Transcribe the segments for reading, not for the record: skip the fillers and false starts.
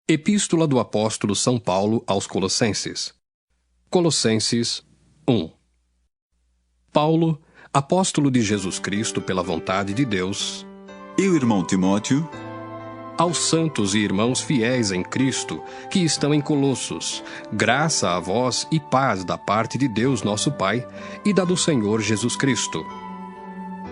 Epístola do Apóstolo São Paulo aos Colossenses. Colossenses 1. Paulo, apóstolo de Jesus Cristo pela vontade de Deus, e o irmão Timóteo, aos santos e irmãos fiéis em Cristo que estão em Colossos, graça a vós e paz da parte de Deus nosso Pai e da do Senhor Jesus Cristo.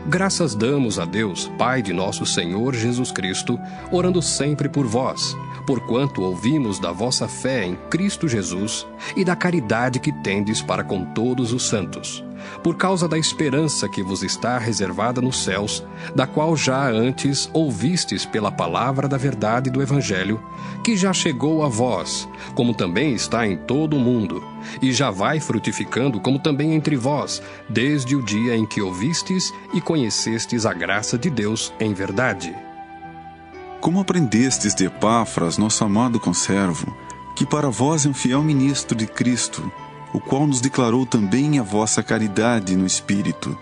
Graças damos a Deus, Pai de nosso Senhor Jesus Cristo, orando sempre por vós, porquanto ouvimos da vossa fé em Cristo Jesus e da caridade que tendes para com todos os santos, por causa da esperança que vos está reservada nos céus, da qual já antes ouvistes pela palavra da verdade do Evangelho, que já chegou a vós, como também está em todo o mundo, e já vai frutificando como também entre vós, desde o dia em que ouvistes e conhecestes a graça de Deus em verdade. Como aprendestes de Epáfras, nosso amado conservo, que para vós é um fiel ministro de Cristo, o qual nos declarou também a vossa caridade no Espírito.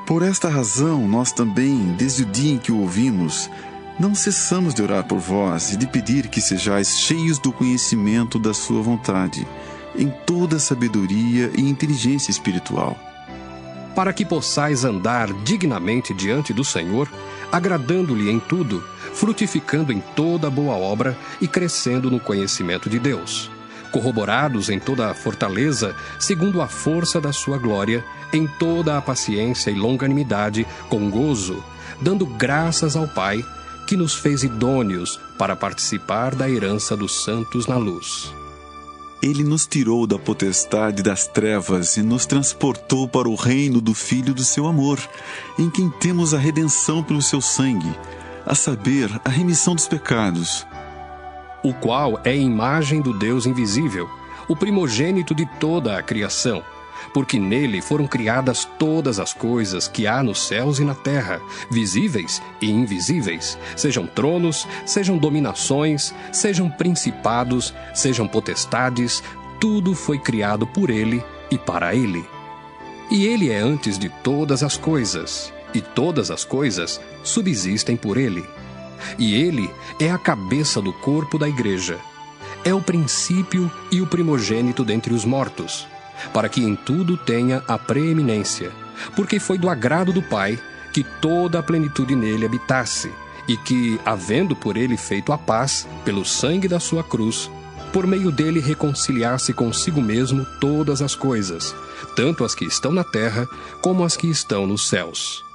Por esta razão, nós também, desde o dia em que o ouvimos, não cessamos de orar por vós e de pedir que sejais cheios do conhecimento da sua vontade, em toda sabedoria e inteligência espiritual, para que possais andar dignamente diante do Senhor, agradando-lhe em tudo, frutificando em toda boa obra e crescendo no conhecimento de Deus, corroborados em toda a fortaleza, segundo a força da sua glória, em toda a paciência e longanimidade, com gozo, dando graças ao Pai, que nos fez idôneos para participar da herança dos santos na luz. Ele nos tirou da potestade das trevas e nos transportou para o reino do Filho do seu amor, em quem temos a redenção pelo seu sangue, a saber, a remissão dos pecados, o qual é a imagem do Deus invisível, o primogênito de toda a criação, porque nele foram criadas todas as coisas que há nos céus e na terra, visíveis e invisíveis, sejam tronos, sejam dominações, sejam principados, sejam potestades, tudo foi criado por ele e para ele. E ele é antes de todas as coisas, e todas as coisas subsistem por ele. E ele é a cabeça do corpo da igreja. É o princípio e o primogênito dentre os mortos, para que em tudo tenha a preeminência, porque foi do agrado do Pai que toda a plenitude nele habitasse, e que, havendo por ele feito a paz, pelo sangue da sua cruz, por meio dele reconciliasse consigo mesmo todas as coisas, tanto as que estão na terra como as que estão nos céus.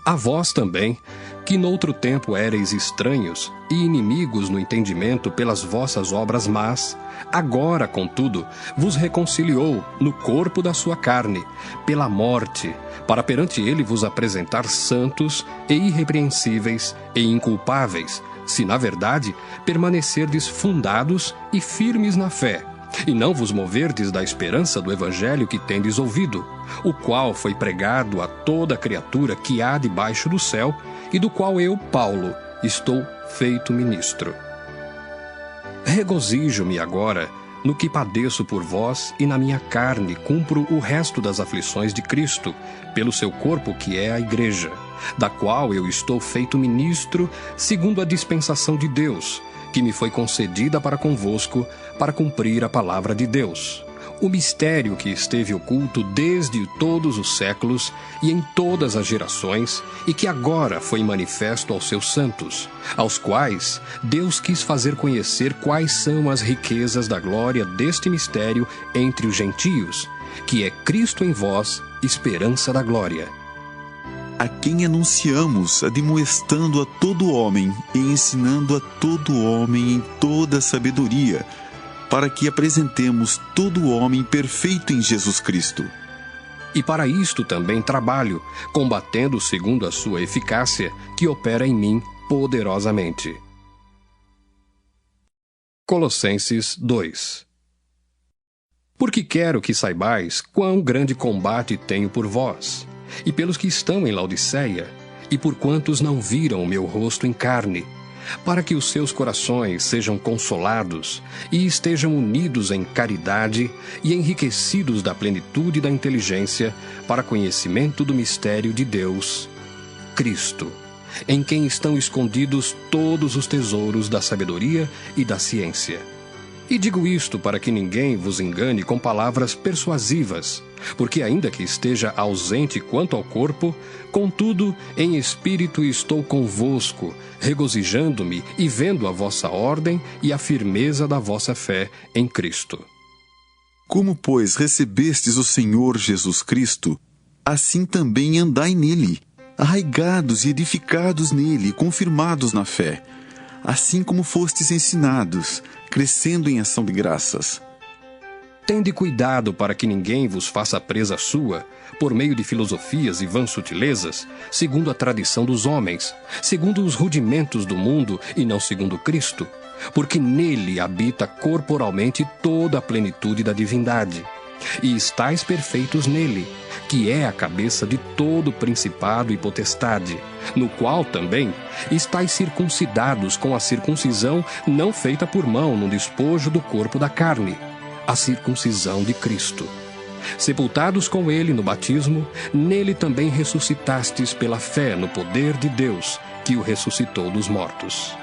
A vós também, que noutro tempo éreis estranhos e inimigos no entendimento pelas vossas obras más, agora, contudo, vos reconciliou no corpo da sua carne, pela morte, para perante ele vos apresentar santos e irrepreensíveis e inculpáveis, se na verdade permanecerdes fundados e firmes na fé, e não vos moverdes da esperança do Evangelho que tendes ouvido, o qual foi pregado a toda criatura que há debaixo do céu, e do qual eu, Paulo, estou feito ministro. Regozijo-me agora no que padeço por vós, e na minha carne cumpro o resto das aflições de Cristo, pelo seu corpo que é a Igreja, da qual eu estou feito ministro, segundo a dispensação de Deus, que me foi concedida para convosco, para cumprir a palavra de Deus, o mistério que esteve oculto desde todos os séculos e em todas as gerações, e que agora foi manifesto aos seus santos, aos quais Deus quis fazer conhecer quais são as riquezas da glória deste mistério entre os gentios, que é Cristo em vós, esperança da glória. A quem anunciamos, admoestando a todo homem e ensinando a todo homem em toda sabedoria, para que apresentemos todo homem perfeito em Jesus Cristo. E para isto também trabalho, combatendo segundo a sua eficácia, que opera em mim poderosamente. Colossenses 2. Porque quero que saibais quão grande combate tenho por vós, e pelos que estão em Laodiceia, e por quantos não viram o meu rosto em carne, para que os seus corações sejam consolados e estejam unidos em caridade e enriquecidos da plenitude da inteligência para conhecimento do mistério de Deus, Cristo, em quem estão escondidos todos os tesouros da sabedoria e da ciência. E digo isto para que ninguém vos engane com palavras persuasivas, porque ainda que esteja ausente quanto ao corpo, contudo, em espírito estou convosco, regozijando-me e vendo a vossa ordem e a firmeza da vossa fé em Cristo. Como, pois, recebestes o Senhor Jesus Cristo, assim também andai nele, arraigados e edificados nele, confirmados na fé, assim como fostes ensinados, crescendo em ação de graças. Tende cuidado para que ninguém vos faça presa sua, por meio de filosofias e vãs sutilezas, segundo a tradição dos homens, segundo os rudimentos do mundo e não segundo Cristo, porque nele habita corporalmente toda a plenitude da divindade. E estáis perfeitos nele, que é a cabeça de todo principado e potestade, no qual também estáis circuncidados com a circuncisão não feita por mão no despojo do corpo da carne, a circuncisão de Cristo. Sepultados com ele no batismo, nele também ressuscitastes pela fé no poder de Deus, que o ressuscitou dos mortos.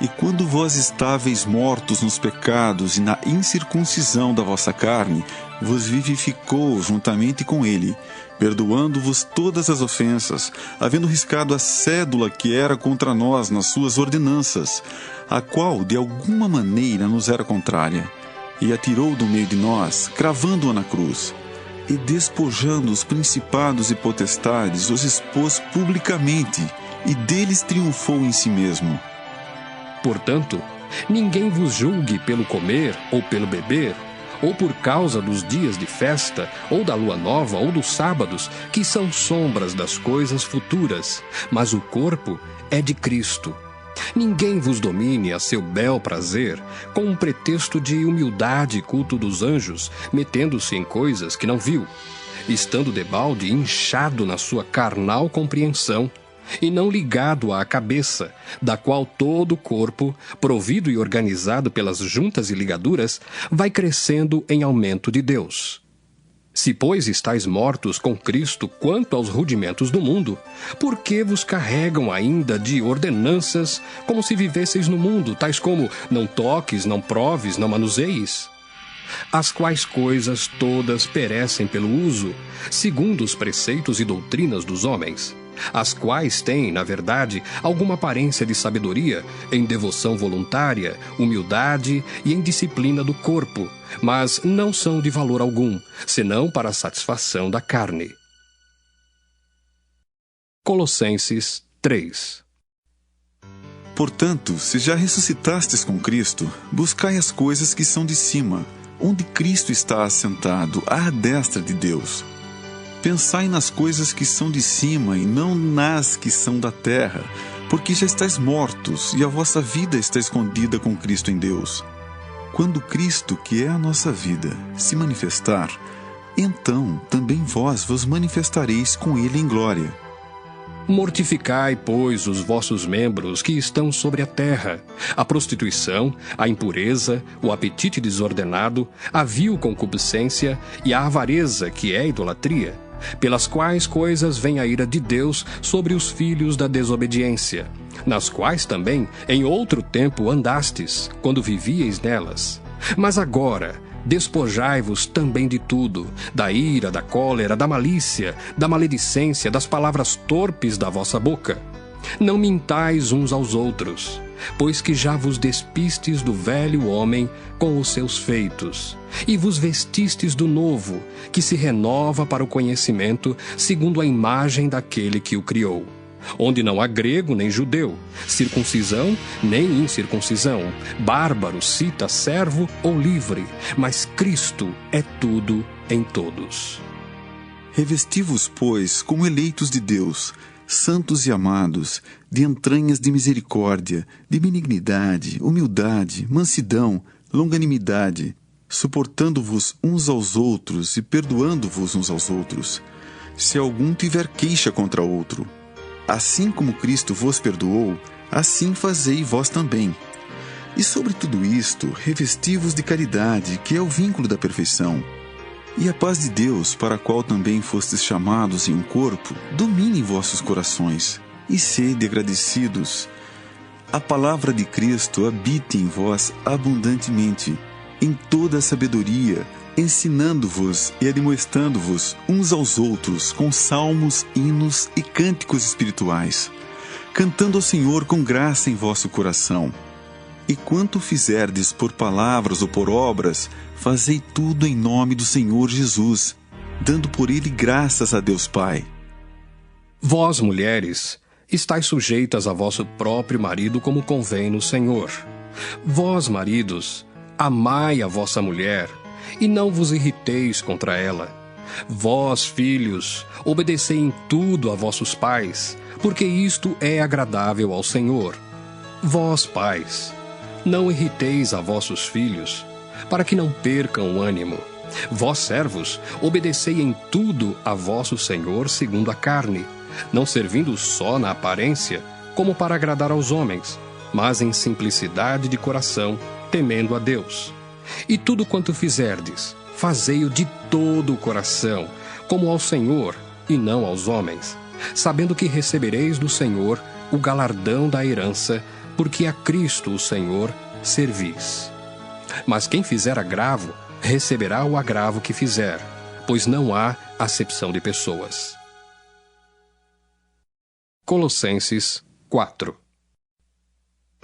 E quando vós estáveis mortos nos pecados e na incircuncisão da vossa carne, vos vivificou juntamente com ele, perdoando-vos todas as ofensas, havendo riscado a cédula que era contra nós nas suas ordenanças, a qual de alguma maneira nos era contrária, e atirou do meio de nós, cravando-a na cruz, e despojando os principados e potestades, os expôs publicamente, e deles triunfou em si mesmo. Portanto, ninguém vos julgue pelo comer ou pelo beber, ou por causa dos dias de festa, ou da lua nova, ou dos sábados, que são sombras das coisas futuras, mas o corpo é de Cristo. Ninguém vos domine a seu bel prazer, com um pretexto de humildade e culto dos anjos, metendo-se em coisas que não viu, estando debalde inchado na sua carnal compreensão, e não ligado à cabeça, da qual todo o corpo, provido e organizado pelas juntas e ligaduras, vai crescendo em aumento de Deus. Se, pois, estáis mortos com Cristo quanto aos rudimentos do mundo, por que vos carregam ainda de ordenanças como se vivesseis no mundo, tais como não toques, não proves, não manuseis? As quais coisas todas perecem pelo uso, segundo os preceitos e doutrinas dos homens, as quais têm, na verdade, alguma aparência de sabedoria, em devoção voluntária, humildade e em disciplina do corpo, mas não são de valor algum, senão para a satisfação da carne. Colossenses 3. Portanto, se já ressuscitastes com Cristo, buscai as coisas que são de cima, onde Cristo está assentado à destra de Deus. Pensai nas coisas que são de cima e não nas que são da terra, porque já estáis mortos e a vossa vida está escondida com Cristo em Deus. Quando Cristo, que é a nossa vida, se manifestar, então também vós vos manifestareis com Ele em glória. Mortificai, pois, os vossos membros que estão sobre a terra, a prostituição, a impureza, o apetite desordenado, a vil concupiscência e a avareza, que é a idolatria, pelas quais coisas vem a ira de Deus sobre os filhos da desobediência, nas quais também em outro tempo andastes, quando vivieis nelas. Mas agora despojai-vos também de tudo, da ira, da cólera, da malícia, da maledicência, das palavras torpes da vossa boca. Não mintais uns aos outros, pois que já vos despistes do velho homem com os seus feitos, e vos vestistes do novo, que se renova para o conhecimento, segundo a imagem daquele que o criou. Onde não há grego nem judeu, circuncisão nem incircuncisão, bárbaro, cita, servo ou livre, mas Cristo é tudo em todos. Revesti-vos, pois, como eleitos de Deus, santos e amados, de entranhas de misericórdia, de benignidade, humildade, mansidão, longanimidade, suportando-vos uns aos outros e perdoando-vos uns aos outros, se algum tiver queixa contra outro. Assim como Cristo vos perdoou, assim fazei vós também. E sobre tudo isto, revesti-vos de caridade, que é o vínculo da perfeição. E a paz de Deus, para a qual também fostes chamados em um corpo, domine vossos corações. e sede agradecidos. A palavra de Cristo habite em vós abundantemente, em toda a sabedoria, ensinando-vos e admoestando-vos uns aos outros com salmos, hinos e cânticos espirituais, cantando ao Senhor com graça em vosso coração. E quanto fizerdes por palavras ou por obras, fazei tudo em nome do Senhor Jesus, dando por ele graças a Deus Pai. Vós, mulheres, estáis sujeitas a vosso próprio marido como convém no Senhor. Vós, maridos, amai a vossa mulher, e não vos irriteis contra ela. Vós, filhos, obedecei em tudo a vossos pais, porque isto é agradável ao Senhor. Vós, pais, não irriteis a vossos filhos, para que não percam o ânimo. Vós, servos, obedecei em tudo a vosso Senhor segundo a carne, não servindo só na aparência, como para agradar aos homens, mas em simplicidade de coração, temendo a Deus. E tudo quanto fizerdes, fazei-o de todo o coração, como ao Senhor e não aos homens, sabendo que recebereis do Senhor o galardão da herança, porque a Cristo o Senhor servis. Mas quem fizer agravo, receberá o agravo que fizer, pois não há acepção de pessoas. Colossenses 4.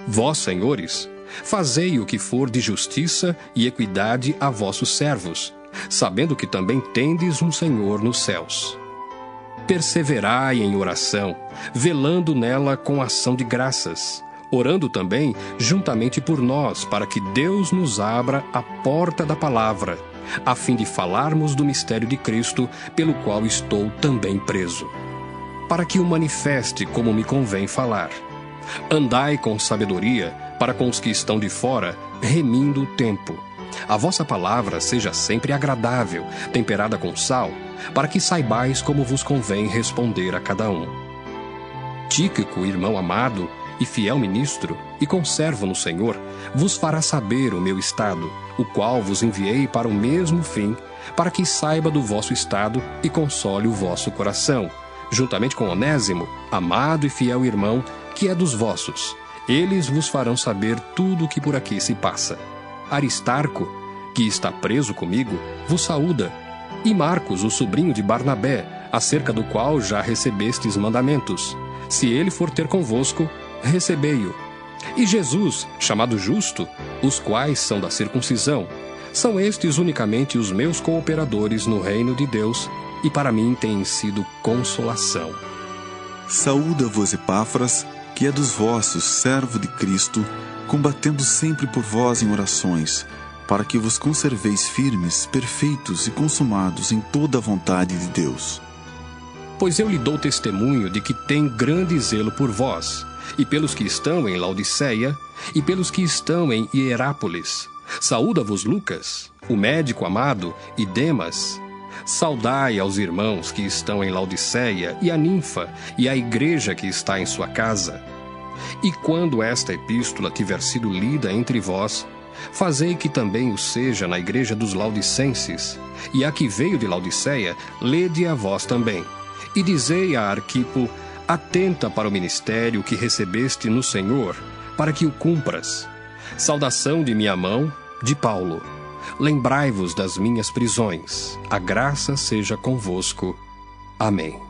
Vós, senhores, fazei o que for de justiça e equidade a vossos servos, sabendo que também tendes um Senhor nos céus. Perseverai em oração, velando nela com ação de graças, orando também juntamente por nós, para que Deus nos abra a porta da palavra, a fim de falarmos do mistério de Cristo, pelo qual estou também preso, para que o manifeste como me convém falar. Andai com sabedoria para com os que estão de fora, remindo o tempo. A vossa palavra seja sempre agradável, temperada com sal, para que saibais como vos convém responder a cada um. Tíquico, irmão amado e fiel ministro, e conservo no Senhor, vos fará saber o meu estado, o qual vos enviei para o mesmo fim, para que saiba do vosso estado e console o vosso coração, juntamente com Onésimo, amado e fiel irmão, que é dos vossos. Eles vos farão saber tudo o que por aqui se passa. Aristarco, que está preso comigo, vos saúda, e Marcos, o sobrinho de Barnabé, acerca do qual já recebestes mandamentos. Se ele for ter convosco, recebei-o. E Jesus, chamado Justo, os quais são da circuncisão, são estes unicamente os meus cooperadores no reino de Deus, e para mim têm sido consolação. Saúda-vos Epáfras, que é dos vossos, servo de Cristo, combatendo sempre por vós em orações, para que vos conserveis firmes, perfeitos e consumados em toda a vontade de Deus. Pois eu lhe dou testemunho de que tem grande zelo por vós, e pelos que estão em Laodiceia, e pelos que estão em Hierápolis. Saúda-vos Lucas, o médico amado, e Demas. Saudai aos irmãos que estão em Laodiceia, e a Ninfa, e a igreja que está em sua casa. E quando esta epístola tiver sido lida entre vós, fazei que também o seja na igreja dos Laodicenses, e a que veio de Laodiceia, lede a vós também. E dizei a Arquipo: atenta para o ministério que recebeste no Senhor, para que o cumpras. Saudação de minha mão, de Paulo. Lembrai-vos das minhas prisões. A graça seja convosco. Amém.